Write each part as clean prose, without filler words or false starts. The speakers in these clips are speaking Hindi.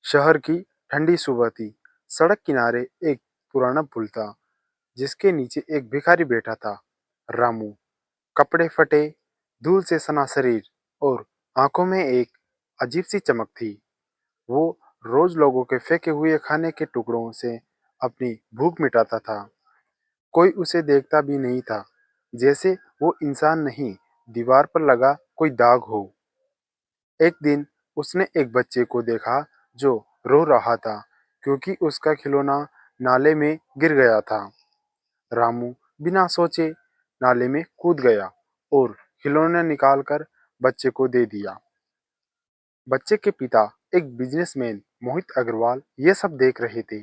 शहर की ठंडी सुबह थी। सड़क किनारे एक पुराना पुल था जिसके नीचे एक भिखारी बैठा था। रामू, कपड़े फटे, धूल से सना शरीर और आंखों में एक अजीब सी चमक थी। वो रोज लोगों के फेंके हुए खाने के टुकड़ों से अपनी भूख मिटाता था। कोई उसे देखता भी नहीं था, जैसे वो इंसान नहीं, दीवार पर लगा कोई दाग हो। एक दिन उसने एक बच्चे को देखा जो रो रहा था क्योंकि उसका खिलौना नाले में गिर गया था। रामू बिना सोचे नाले में कूद गया और खिलौना निकालकर बच्चे को दे दिया। बच्चे के पिता, एक बिजनेसमैन मोहित अग्रवाल, ये सब देख रहे थे।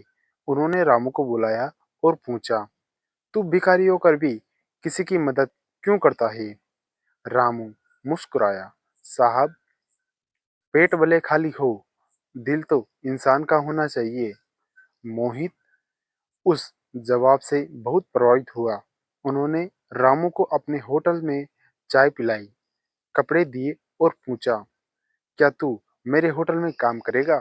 उन्होंने रामू को बुलाया और पूछा, तू भिखारी होकर भी किसी की मदद क्यों करता है? रामू मुस्कुराया, साहब, पेट भले खाली हो, दिल तो इंसान का होना चाहिए। मोहित उस जवाब से बहुत प्रभावित हुआ। उन्होंने रामू को अपने होटल में चाय पिलाई, कपड़े दिए और पूछा, क्या तू मेरे होटल में काम करेगा?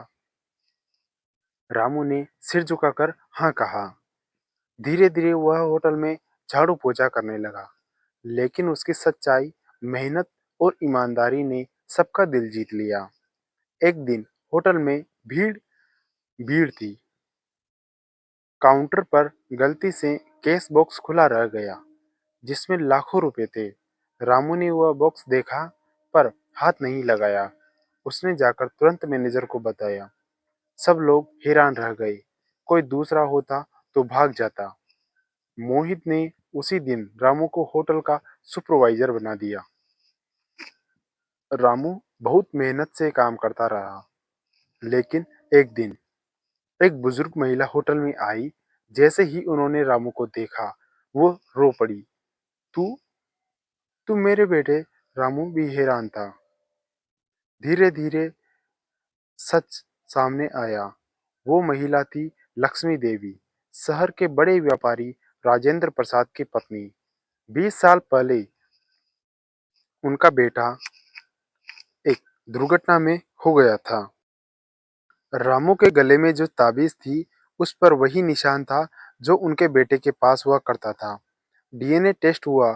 रामू ने सिर झुकाकर हाँ कहा। धीरे धीरे वह होटल में झाड़ू पोछा करने लगा, लेकिन उसकी सच्चाई, मेहनत और ईमानदारी ने सबका दिल जीत लिया। एक दिन होटल में भीड़ भीड़ थी। काउंटर पर गलती से कैश बॉक्स खुला रह गया जिसमें लाखों रुपए थे। रामू ने वह बॉक्स देखा पर हाथ नहीं लगाया। उसने जाकर तुरंत मैनेजर को बताया। सब लोग हैरान रह गए। कोई दूसरा होता तो भाग जाता। मोहित ने उसी दिन रामू को होटल का सुपरवाइजर बना दिया। रामू बहुत मेहनत से काम करता रहा, लेकिन एक दिन एक बुजुर्ग महिला होटल में आई। जैसे ही उन्होंने रामू को देखा, वो रो पड़ी। तू तू मेरे बेटे? रामू भी हैरान था। धीरे धीरे सच सामने आया। वो महिला थी लक्ष्मी देवी, शहर के बड़े व्यापारी राजेंद्र प्रसाद की पत्नी। 20 साल पहले उनका बेटा एक दुर्घटना में हो गया था। रामू के गले में जो ताबीज थी, उस पर वही निशान था जो उनके बेटे के पास हुआ करता था। डीएनए टेस्ट हुआ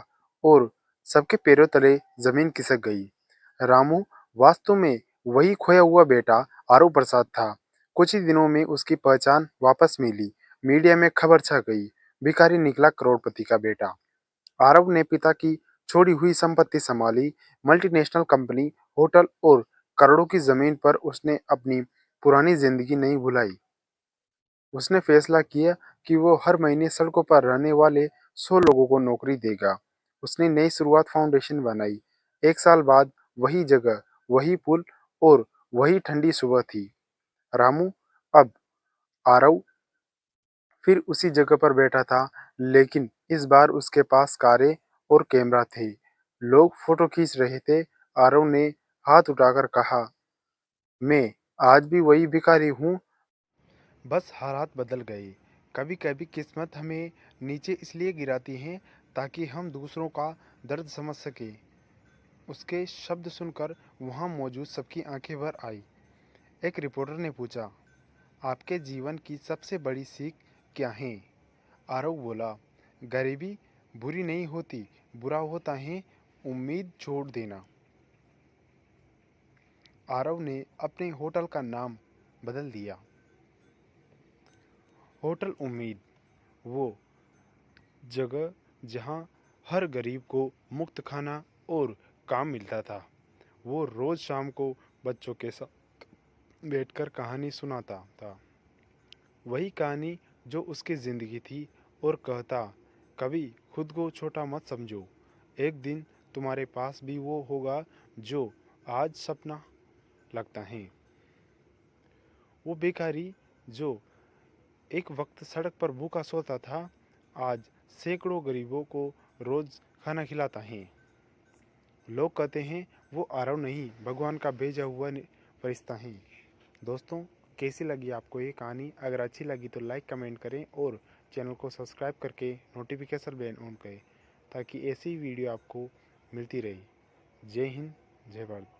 और सबके पैरों तले जमीन खिसक गई। रामू वास्तव में वही खोया हुआ बेटा आरू प्रसाद था। कुछ ही दिनों में उसकी पहचान वापस मिली। मीडिया में खबर छा गई, भिखारी निकला करोड़पति का बेटा। आरव ने पिता की छोड़ी हुई संपत्ति संभाली, मल्टीनेशनल कंपनी, होटल और करोड़ों की जमीन पर उसने अपनी पुरानी जिंदगी नहीं भुलाई। उसने फैसला किया कि वो हर महीने सड़कों पर रहने वाले 100 लोगों को नौकरी देगा। उसने नई शुरुआत फाउंडेशन बनाई। 1 साल बाद वही जगह, वही पुल और वही ठंडी सुबह थी। रामू अब आरव फिर उसी जगह पर बैठा था, लेकिन इस बार उसके पास कारें और कैमरा थे। लोग फोटो खींच रहे थे। आरव ने हाथ उठाकर कहा, मैं आज भी वही भिखारी हूँ, बस हालात बदल गए। कभी कभी किस्मत हमें नीचे इसलिए गिराती है ताकि हम दूसरों का दर्द समझ सके। उसके शब्द सुनकर वहां मौजूद सबकी आंखें भर आई। एक रिपोर्टर ने पूछा, आपके जीवन की सबसे बड़ी सीख क्या है? आरव बोला, गरीबी बुरी नहीं होती, बुरा होता है उम्मीद छोड़ देना। आरव ने अपने होटल का नाम बदल दिया, होटल उम्मीद। वो जगह जहां हर गरीब को मुफ्त खाना और काम मिलता था। वो रोज शाम को बच्चों के साथ बैठकर कहानी सुनाता था, वही कहानी जो उसकी जिंदगी थी, और कहता, कभी खुद को छोटा मत समझो, एक दिन तुम्हारे पास भी वो होगा जो आज सपना लगता है। वो भिखारी जो एक वक्त सड़क पर भूखा सोता था, आज सैकड़ों गरीबों को रोज खाना खिलाता है। लोग कहते हैं वो आरव नहीं, भगवान का भेजा हुआ फरिश्ता है। दोस्तों, कैसी लगी आपको ये कहानी? अगर अच्छी लगी तो लाइक कमेंट करें और चैनल को सब्सक्राइब करके नोटिफिकेशन बेल ऑन करें ताकि ऐसी वीडियो आपको मिलती रहे। जय हिंद, जय भारत।